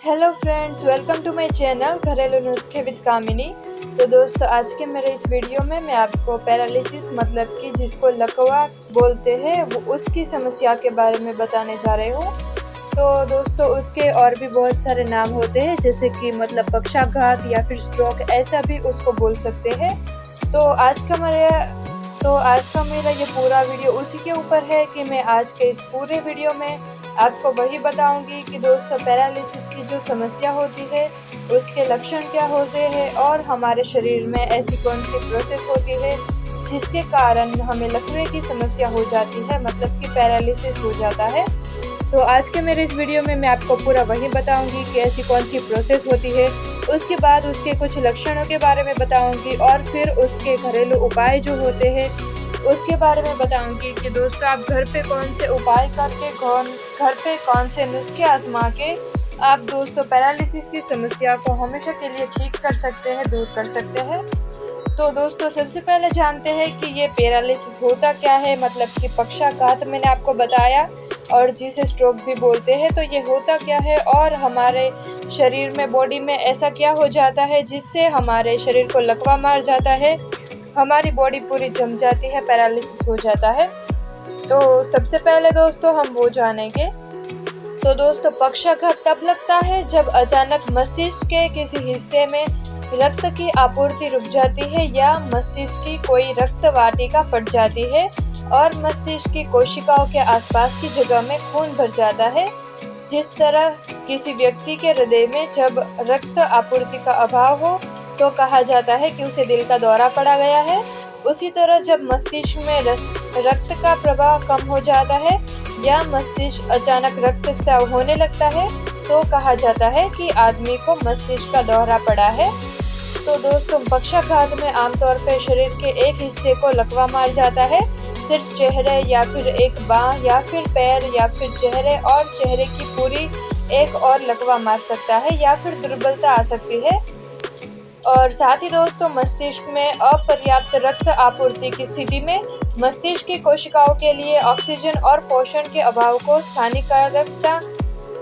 Hello friends, welcome to my channel घरेलू नुस्खे with कामिनी। तो दोस्तों, आज के मेरे इस वीडियो में मैं आपको पैरालिसिस मतलब कि जिसको लकवा बोलते हैं वो उसकी समस्या के बारे में बताने जा रही हूँ। तो दोस्तों, उसके और भी बहुत सारे नाम होते हैं, जैसे कि मतलब पक्षाघात या फिर स्ट्रोक, ऐसा भी उसको बोल सकते हैं। तो आज का मेरा ये पूरा वीडियो उसी के ऊपर है कि मैं आज के इस पूरे वीडियो में आपको वही बताऊंगी कि दोस्तों, पैरालिसिस की जो समस्या होती है उसके लक्षण क्या होते हैं और हमारे शरीर में ऐसी कौन सी प्रोसेस होती है जिसके कारण हमें लकवे की समस्या हो जाती है, मतलब कि पैरालिसिस हो जाता है। तो आज के मेरे इस वीडियो में मैं आपको पूरा वही बताऊंगी कि ऐसी कौन सी प्रोसेस होती है, उसके बाद उसके कुछ लक्षणों के बारे में बताऊंगी और फिर उसके घरेलू उपाय जो होते हैं उसके बारे में बताऊंगी कि दोस्तों, आप घर पे कौन से उपाय करके घर पे कौन से नुस्खे आजमा के आप दोस्तों पैरालिसिस की समस्या को हमेशा के लिए ठीक कर सकते हैं, दूर कर सकते हैं। तो दोस्तों, सबसे पहले जानते हैं कि ये पैरालिसिस होता क्या है। मतलब कि पक्षाघात मैंने आपको बताया और जिसे स्ट्रोक भी बोलते हैं। तो ये होता क्या है और हमारे शरीर में, बॉडी में ऐसा क्या हो जाता है जिससे हमारे शरीर को लकवा मार जाता है, हमारी बॉडी पूरी जम जाती है, पैरालिसिस हो जाता है। तो सबसे पहले दोस्तों हम वो जानेंगे। तो दोस्तों, पक्षाघात तब लगता है जब अचानक मस्तिष्क के किसी हिस्से में रक्त की आपूर्ति रुक जाती है या मस्तिष्क की कोई रक्त वाटिका फट जाती है और मस्तिष्क की कोशिकाओं के आसपास की जगह में खून भर जाता है। जिस तरह किसी व्यक्ति के हृदय में जब रक्त आपूर्ति का अभाव हो तो कहा जाता है कि उसे दिल का दौरा पड़ा गया है। उसी तरह जब मस्तिष्क में रक्त का प्रवाह कम हो जाता है या मस्तिष्क अचानक रक्तस्राव होने लगता है तो कहा जाता है कि आदमी को मस्तिष्क का दौरा पड़ा है। तो दोस्तों, पक्षाघात में आमतौर पर शरीर के एक हिस्से को लकवा मार जाता है, सिर्फ चेहरे या फिर एक बांह या फिर पैर या फिर चेहरे और चेहरे की पूरी एक और लकवा मार सकता है या फिर दुर्बलता आ सकती है। और साथ ही दोस्तों, मस्तिष्क में अपर्याप्त रक्त आपूर्ति की स्थिति में मस्तिष्क की कोशिकाओं के लिए ऑक्सीजन और पोषण के अभाव को स्थानिकारकता,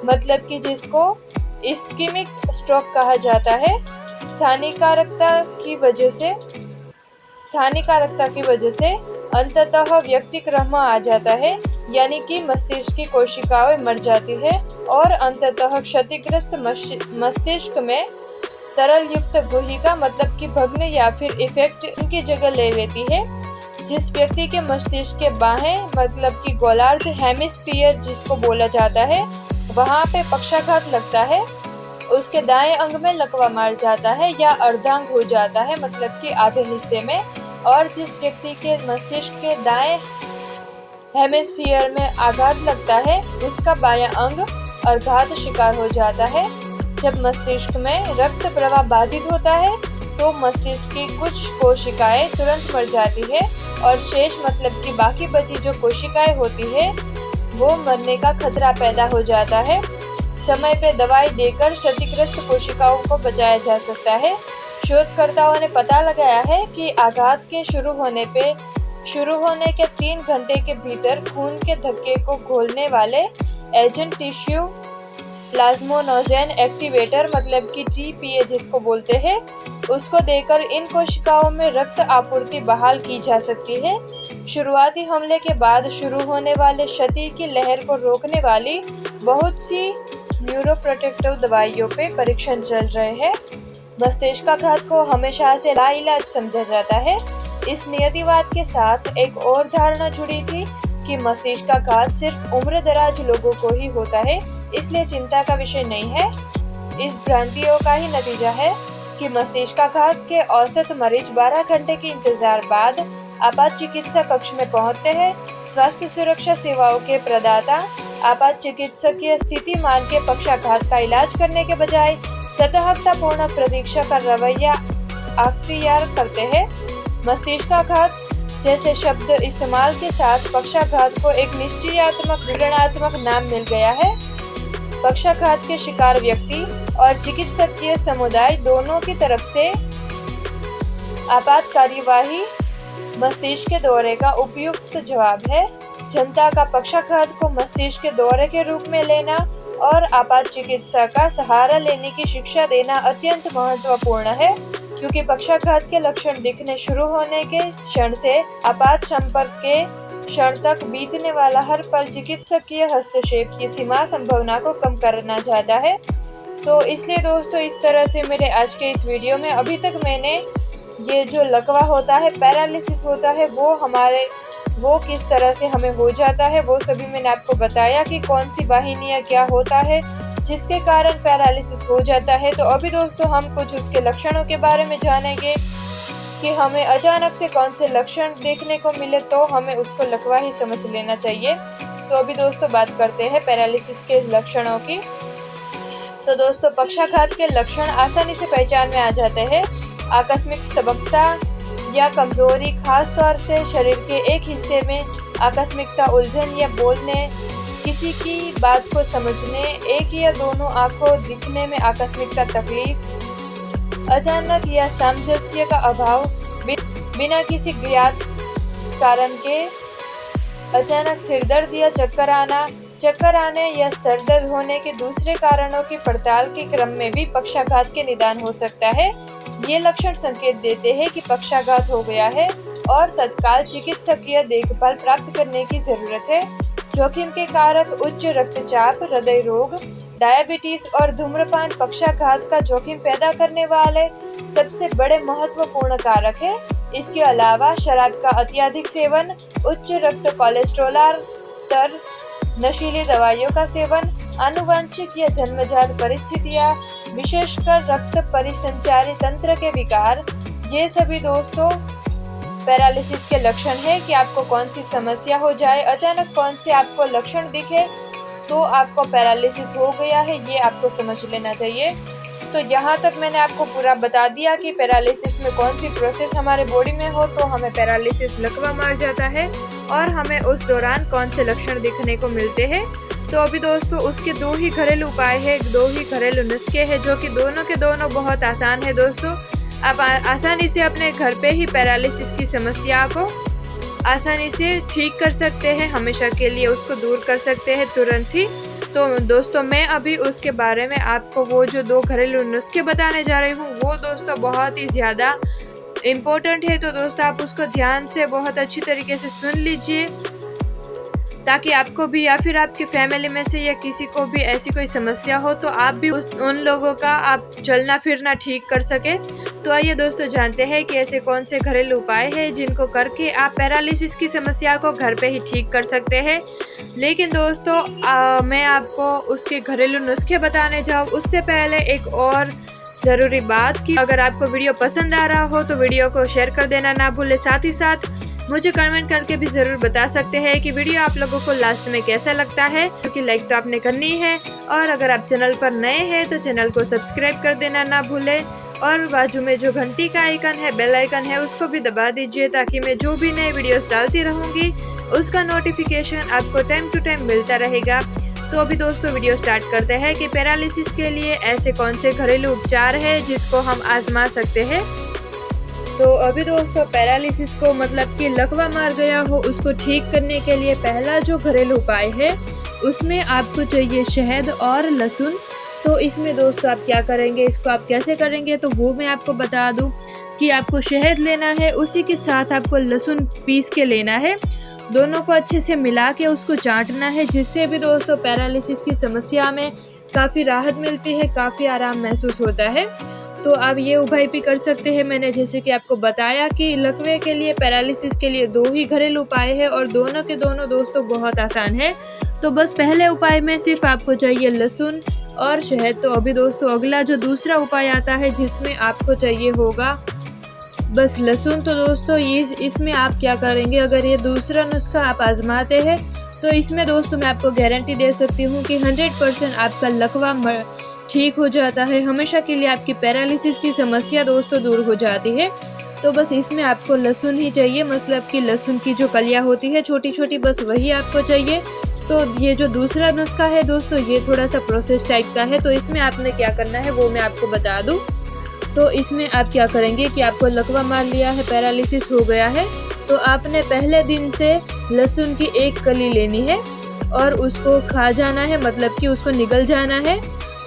मतलब कि जिसको इस्कीमिक स्ट्रोक कहा जाता है, स्थानिकारकता की वजह से अंततः व्यक्ति क्रम आ जाता है, यानी कि मस्तिष्क की कोशिकाएं मर जाती है और अंततः क्षतिग्रस्त मस्तिष्क में तरल युक्त गुहिका, मतलब कि भग्न या फिर इफेक्ट उनकी जगह ले लेती है। जिस व्यक्ति के मस्तिष्क के बाहें, मतलब कि गोलार्ध हेमिस्फीयर जिसको बोला जाता है, वहां पे पक्षाघात लगता है, उसके दाएं अंग में लकवा मार जाता है या अर्धांग हो जाता है, मतलब कि आधे हिस्से में। और जिस व्यक्ति के मस्तिष्क के दाएं हेमिस्फीयर में आघात लगता है उसका बायां अंग अर्घात शिकार हो जाता है। जब मस्तिष्क में रक्त प्रवाह बाधित होता है तो मस्तिष्क की कुछ कोशिकाएं तुरंत मर जाती है और शेष, मतलब कि बाकी बची जो कोशिकाएं होती है, वो मरने का खतरा पैदा हो जाता है। समय पे दवाई देकर क्षतिग्रस्त कोशिकाओं को बचाया जा सकता है। शोधकर्ताओं ने पता लगाया है कि आघात के शुरू होने के 3 घंटे के भीतर खून के धक्के को घोलने वाले एजेंट टिश्यू प्लाज्मोनोजेन एक्टिवेटर, मतलब कि टीपीए जिसको बोलते हैं, उसको देकर इन कोशिकाओं में रक्त आपूर्ति बहाल की जा सकती है। शुरुआती हमले के बाद शुरू होने वाले क्षति की लहर को रोकने वाली बहुत सी न्यूरोप्रोटेक्टिव दवाइयों पे परीक्षण चल रहे हैं। मस्तिष्काघात को हमेशा से लाइलाज समझा जाता है। इस नियतिवाद के साथ एक और धारणा जुड़ी थी कि मस्तिष्काघात सिर्फ उम्रदराज लोगों को ही होता है, इसलिए चिंता का विषय नहीं है। इस भ्रांतियों का ही नतीजा है कि मस्तिष्काघात के औसत मरीज 12 घंटे के इंतजार बाद आपात चिकित्सा कक्ष में पहुंचते हैं। स्वास्थ्य सुरक्षा सेवाओं के प्रदाता आपात चिकित्सकीय स्थिति मान के पक्षाघात का इलाज करने के बजाय सतर्कतापूर्ण प्रतीक्षा का रवैया अख्तियार करते हैं। मस्तिष्काघात जैसे शब्द इस्तेमाल के साथ पक्षाघात को एक निश्चयात्मक विवरणात्मक नाम मिल गया है। पक्षाघात के शिकार व्यक्ति और चिकित्सकीय समुदाय दोनों की तरफ से आपात कार्यवाही मस्तिष्क के दौरे का उपयुक्त जवाब है। जनता का पक्षाघात को मस्तिष्क के दौरे के रूप में लेना और आपात चिकित्सा का सहारा लेने की शिक्षा देना अत्यंत महत्वपूर्ण है, क्योंकि पक्षाघात के लक्षण दिखने शुरू होने के क्षण से आपात संपर्क के क्षण तक बीतने वाला हर पल चिकित्सकीय हस्तक्षेप की सीमा संभावना को कम करना चाहता है। तो इसलिए दोस्तों इस तरह से मेरे आज के इस वीडियो में अभी तक मैंने ये जो लकवा होता है, पैरालिसिस होता है, वो किस तरह से हमें हो जाता है, वो सभी मैंने आपको बताया कि कौन सी वाहिनियाँ क्या होता है जिसके कारण पैरालिसिस हो जाता है। तो अभी दोस्तों हम कुछ उसके लक्षणों के बारे में जानेंगे कि हमें अचानक से कौन से लक्षण देखने को मिले तो हमें उसको लकवा ही समझ लेना चाहिए। तो अभी दोस्तों बात करते हैं पैरालिसिस के लक्षणों की। तो दोस्तों पक्षाघात के लक्षण आसानी से पहचान में आ जाते हैं। आकस्मिक स्तब्धता या कमजोरी, खास तौर से शरीर के एक हिस्से में आकस्मिकता, उलझन या बोलने, किसी की बात को समझने, एक या दोनों आंखों दिखने में आकस्मिकता, तकलीफ, अचानक या सामंजस्य का अभाव, बिना किसी ज्ञात कारण के अचानक सिरदर्द या चक्कर आने या सरदर्द होने के दूसरे कारणों की पड़ताल के क्रम में भी पक्षाघात के निदान हो सकता है। ये लक्षण संकेत देते हैं कि पक्षाघात हो गया है और तत्काल चिकित्सकीय देखभाल प्राप्त करने की जरूरत है। जोखिम के कारक उच्च रक्तचाप, हृदय रोग, डायबिटीज और धूम्रपान पक्षाघात का जोखिम पैदा करने वाले सबसे बड़े महत्वपूर्ण कारक है। इसके अलावा शराब का अत्यधिक सेवन, उच्च रक्त कोलेस्ट्रॉल स्तर, नशीली दवाइयों का सेवन, आनुवंशिक या जन्मजात परिस्थितियां, विशेषकर रक्त परिसंचारी तंत्र के विकार, ये सभी दोस्तों पैरालिसिस के लक्षण है कि आपको कौन सी समस्या हो जाए, अचानक कौन से आपको लक्षण दिखे तो आपको पैरालिसिस हो गया है, ये आपको समझ लेना चाहिए। तो यहाँ तक मैंने आपको पूरा बता दिया कि पैरालिसिस में कौन सी प्रोसेस हमारे बॉडी में हो तो हमें पैरालिसिस लकवा मार जाता है और हमें उस दौरान कौन से लक्षण दिखने को मिलते हैं। तो अभी दोस्तों उसके 2 ही घरेलू उपाय है, 2 ही घरेलू नुस्खे हैं जो कि दोनों के दोनों बहुत आसान है दोस्तों। आप आसानी से अपने घर पे ही पैरालिसिस की समस्या को आसानी से ठीक कर सकते हैं, हमेशा के लिए उसको दूर कर सकते हैं तुरंत ही। तो दोस्तों मैं अभी उसके बारे में आपको वो जो 2 घरेलू नुस्खे बताने जा रही हूँ वो दोस्तों बहुत ही ज़्यादा इम्पोर्टेंट है। तो दोस्तों आप उसको ध्यान से बहुत अच्छी तरीके से सुन लीजिए ताकि आपको भी या फिर आपकी फैमिली में से या किसी को भी ऐसी कोई समस्या हो तो आप भी उन लोगों का आप चलना फिरना ठीक कर सके। तो आइए दोस्तों जानते हैं कि ऐसे कौन से घरेलू उपाय हैं जिनको करके आप पैरालिसिस की समस्या को घर पे ही ठीक कर सकते हैं। लेकिन दोस्तों मैं आपको उसके घरेलू नुस्खे बताने जाऊँ उससे पहले एक और ज़रूरी बात कि अगर आपको वीडियो पसंद आ रहा हो तो वीडियो को शेयर कर देना ना भूले। साथ ही साथ मुझे कमेंट करके भी ज़रूर बता सकते हैं कि वीडियो आप लोगों को लास्ट में कैसा लगता है, क्योंकि लाइक तो आपने करनी है। और अगर आप चैनल पर नए हैं तो चैनल को सब्सक्राइब कर देना ना भूलें और बाजू में जो घंटी का आइकन है, बेल आइकन है, उसको भी दबा दीजिए ताकि मैं जो भी नए वीडियोस डालती रहूँगी उसका नोटिफिकेशन आपको टाइम टू टाइम मिलता रहेगा। तो अभी दोस्तों वीडियो स्टार्ट करते हैं कि पैरालिसिस के लिए ऐसे कौन से घरेलू उपचार है जिसको हम आजमा सकते हैं। तो अभी दोस्तों पैरालिसिस को मतलब कि लकवा मार गया हो उसको ठीक करने के लिए पहला जो घरेलू उपाय है उसमें आपको चाहिए शहद और लहसुन। तो इसमें दोस्तों आप क्या करेंगे, इसको आप कैसे करेंगे तो वो मैं आपको बता दूं कि आपको शहद लेना है, उसी के साथ आपको लहसुन पीस के लेना है, दोनों को अच्छे से मिला के उसको चाटना है, जिससे भी दोस्तों पैरालिसिस की समस्या में काफ़ी राहत मिलती है, काफ़ी आराम महसूस होता है। तो आप ये उपाय भी कर सकते हैं। मैंने जैसे कि आपको बताया कि लकवे के लिए, पैरालिसिस के लिए 2 ही घरेलू उपाय है और दोनों के दोनों दोस्तों बहुत आसान है। तो बस पहले उपाय में सिर्फ आपको चाहिए लहसुन और शहद। तो अभी दोस्तों अगला जो दूसरा उपाय आता है जिसमें आपको चाहिए होगा बस लहसुन। तो दोस्तों इसमें आप क्या करेंगे, अगर ये दूसरा नुस्खा आप आजमाते हैं तो इसमें दोस्तों मैं आपको गारंटी दे सकती हूँ कि 100% आपका लकवा ठीक हो जाता है, हमेशा के लिए आपकी पैरालिसिस की समस्या दोस्तों दूर हो जाती है। तो बस इसमें आपको लहसुन ही चाहिए, मतलब कि लहसुन की जो कलियां होती है छोटी छोटी, बस वही आपको चाहिए। तो ये जो दूसरा नुस्खा है दोस्तों ये थोड़ा सा प्रोसेस टाइप का है, तो इसमें आपने क्या करना है वो मैं आपको बता दूं। तो इसमें आप क्या करेंगे कि आपको लकवा मार लिया है, पैरालिसिस हो गया है, तो आपने पहले दिन से लहसुन की 1 कली लेनी है और उसको खा जाना है, मतलब कि उसको निगल जाना है।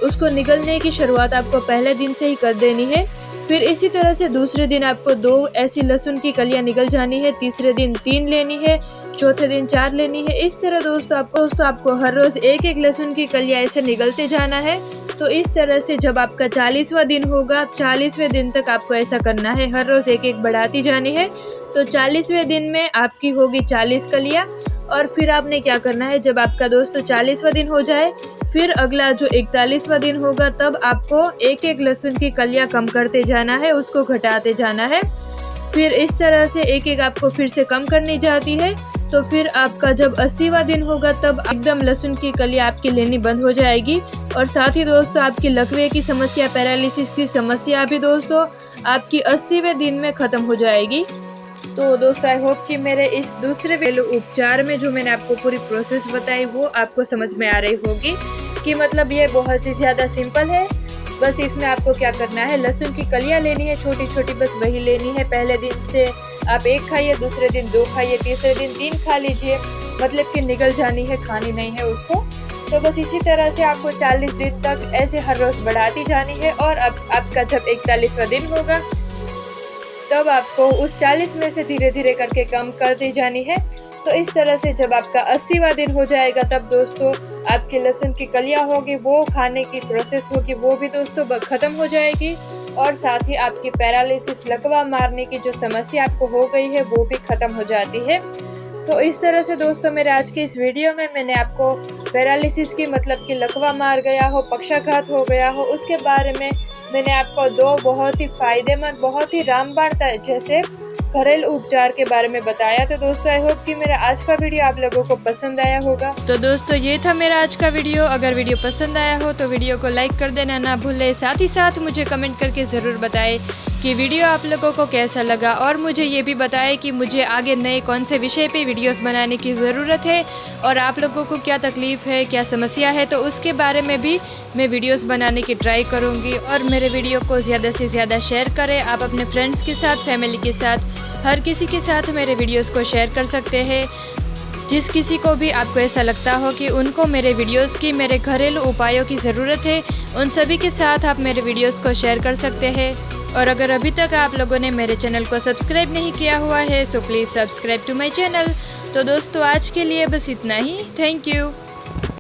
उसको निगलने की शुरुआत आपको पहले दिन से ही कर देनी है। फिर इसी तरह से दूसरे दिन आपको 2 ऐसी लहसुन की कलियां निगल जानी है, तीसरे दिन 3 लेनी है, चौथे दिन 4 लेनी है। इस तरह दोस्तों आपको हर रोज़ एक लहसुन की कलियां ऐसे निगलते जाना है। तो इस तरह से जब आपका 40वां दिन होगा, 40वें दिन तक आपको ऐसा करना है, हर रोज़ एक बढ़ाती जानी है। तो 40वें दिन में आपकी होगी 40 कलियां। और फिर आपने क्या करना है, जब आपका दोस्तों 40वां दिन हो जाए, फिर अगला जो 41वां दिन होगा तब आपको एक लहसुन की कलियां कम करते जाना है, उसको घटाते जाना है। फिर इस तरह से एक आपको फिर से कम करनी जाती है। तो फिर आपका जब 80वां दिन होगा तब एकदम लहसुन की कलियां आपकी लेनी बंद हो जाएगी। और साथ ही दोस्तों आपकी लकवे की समस्या, पैरालिसिस की समस्या भी दोस्तों आपकी 80वें दिन में ख़त्म हो जाएगी। तो दोस्तों आई होप कि मेरे इस दूसरे घरेलू उपचार में जो मैंने आपको पूरी प्रोसेस बताई वो आपको समझ में आ रही होगी कि मतलब ये बहुत ही ज़्यादा सिंपल है। बस इसमें आपको क्या करना है, लहसुन की कलियां लेनी है छोटी छोटी, बस वही लेनी है। पहले दिन से आप 1 खाइए, दूसरे दिन 2 खाइए, तीसरे दिन 3 खा लीजिए, मतलब कि निगल जानी है, खानी नहीं है उसको। तो बस इसी तरह से आपको 40 दिन तक ऐसे हर रोज़ बढ़ाती जानी है। और अब आपका जब 41वां दिन होगा तब आपको उस 40 में से धीरे धीरे करके कम करती जानी है। तो इस तरह से जब आपका 80वां दिन हो जाएगा तब दोस्तों आपकी लहसुन की कलियां होगी, वो खाने की प्रोसेस होगी, वो भी दोस्तों ख़त्म हो जाएगी। और साथ ही आपकी पैरालिसिस, लकवा मारने की जो समस्या आपको हो गई है वो भी ख़त्म हो जाती है। तो इस तरह से दोस्तों मेरे आज के इस वीडियो में मैंने आपको पैरालिसिस की, मतलब कि लकवा मार गया हो, पक्षाघात हो गया हो, उसके बारे में मैंने आपको 2 बहुत ही फ़ायदेमंद, बहुत ही रामबाण जैसे घरेलू उपचार के बारे में बताया। तो दोस्तों आई होप कि मेरा आज का वीडियो आप लोगों को पसंद आया होगा। तो दोस्तों ये था मेरा आज का वीडियो। अगर वीडियो पसंद आया हो तो वीडियो को लाइक कर देना ना भूलें। साथ ही साथ मुझे कमेंट करके ज़रूर बताएं कि वीडियो आप लोगों को कैसा लगा। और मुझे ये भी बताएं कि मुझे आगे नए कौन से विषय पे वीडियोस बनाने की ज़रूरत है और आप लोगों को क्या तकलीफ़ है, क्या समस्या है, तो उसके बारे में भी मैं वीडियोस बनाने की ट्राई करूँगी। और मेरे वीडियो को ज़्यादा से ज़्यादा शेयर करें। आप अपने फ्रेंड्स के साथ, फैमिली के साथ, हर किसी के साथ मेरे वीडियोस को शेयर कर सकते हैं। जिस किसी को भी आपको ऐसा लगता हो कि उनको मेरे वीडियोस की, मेरे घरेलू उपायों की ज़रूरत है, उन सभी के साथ आप मेरे वीडियोस को शेयर कर सकते हैं। और अगर अभी तक आप लोगों ने मेरे चैनल को सब्सक्राइब नहीं किया हुआ है so please subscribe to my channel. तो दोस्तों आज के लिए बस इतना ही। Thank you.